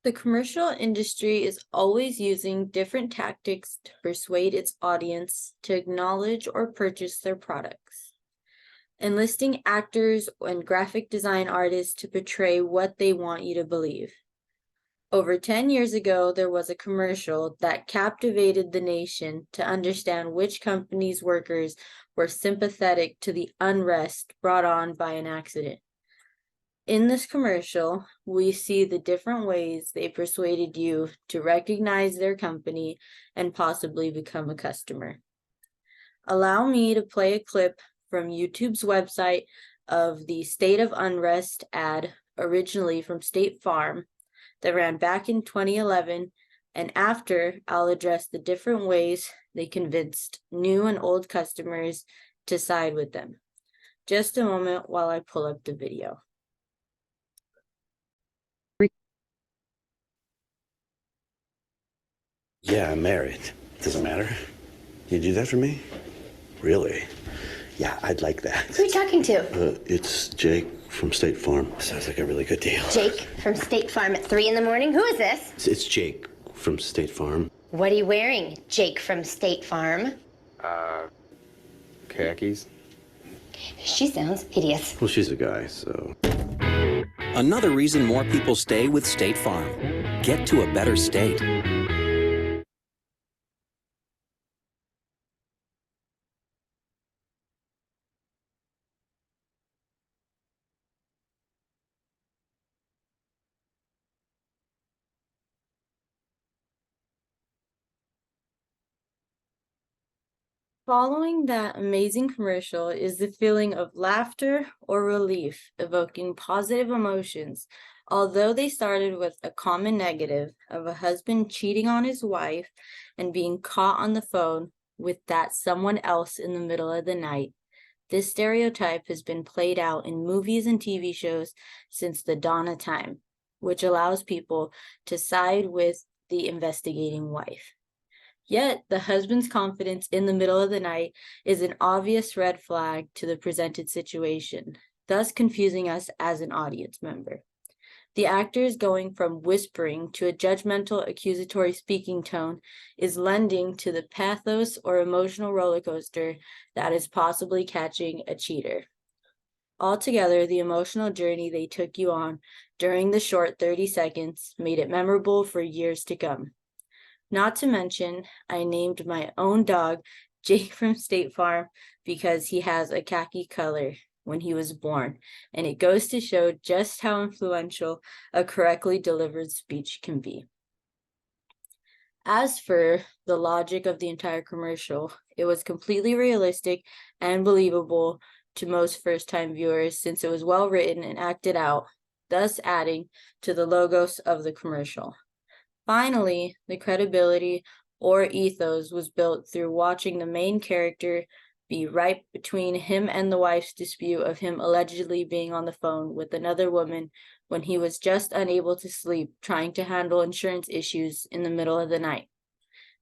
The commercial industry is always using different tactics to persuade its audience to acknowledge or purchase their products, enlisting actors and graphic design artists to portray what they want you to believe. Over 10 years ago, there was a commercial that captivated the nation to understand which company's workers were sympathetic to the unrest brought on by an accident. In this commercial, we see the different ways they persuaded you to recognize their company and possibly become a customer. Allow me to play a clip from YouTube's website of the State of Unrest ad, originally from State Farm, that ran back in 2011, and after I'll address the different ways they convinced new and old customers to side with them. Just a moment while I pull up the video. Yeah, I'm married. Doesn't matter. You do that for me? Really? Yeah, I'd like that. Who are you talking to? It's Jake from State Farm. Sounds like a really good deal. Jake from State Farm at 3 in the morning? Who is this? It's Jake from State Farm. What are you wearing, Jake from State Farm? Khakis. She sounds hideous. Well, she's a guy, so... Another reason more people stay with State Farm. Get to a better state. Following that amazing commercial is the feeling of laughter or relief, evoking positive emotions. Although they started with a common negative of a husband cheating on his wife and being caught on the phone with that someone else in the middle of the night, this stereotype has been played out in movies and TV shows since the dawn of time, which allows people to side with the investigating wife. Yet, the husband's confidence in the middle of the night is an obvious red flag to the presented situation, thus confusing us as an audience member. The actors going from whispering to a judgmental, accusatory speaking tone is lending to the pathos or emotional roller coaster that is possibly catching a cheater. Altogether, the emotional journey they took you on during the short 30 seconds made it memorable for years to come. Not to mention, I named my own dog Jake from State Farm because he has a khaki color when he was born, and it goes to show just how influential a correctly delivered speech can be. As for the logic of the entire commercial, it was completely realistic and believable to most first-time viewers since it was well written and acted out, thus adding to the logos of the commercial. Finally, the credibility or ethos was built through watching the main character be right between him and the wife's dispute of him allegedly being on the phone with another woman when he was just unable to sleep trying to handle insurance issues in the middle of the night.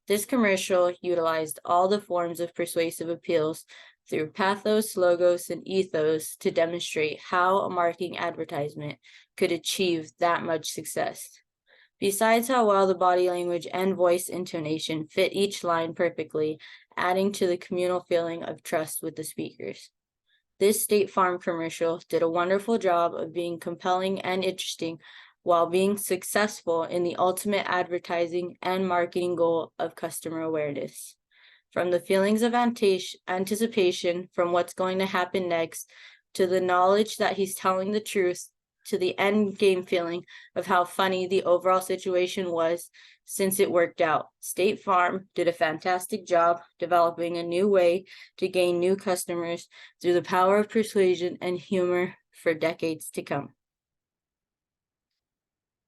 This commercial utilized all the forms of persuasive appeals through pathos, logos, and ethos to demonstrate how a marketing advertisement could achieve that much success. Besides how well the body language and voice intonation fit each line perfectly, adding to the communal feeling of trust with the speakers. This State Farm commercial did a wonderful job of being compelling and interesting while being successful in the ultimate advertising and marketing goal of customer awareness. From the feelings of anticipation from what's going to happen next, to the knowledge that he's telling the truth, to the end game feeling of how funny the overall situation was since it worked out. State Farm did a fantastic job developing a new way to gain new customers through the power of persuasion and humor for decades to come.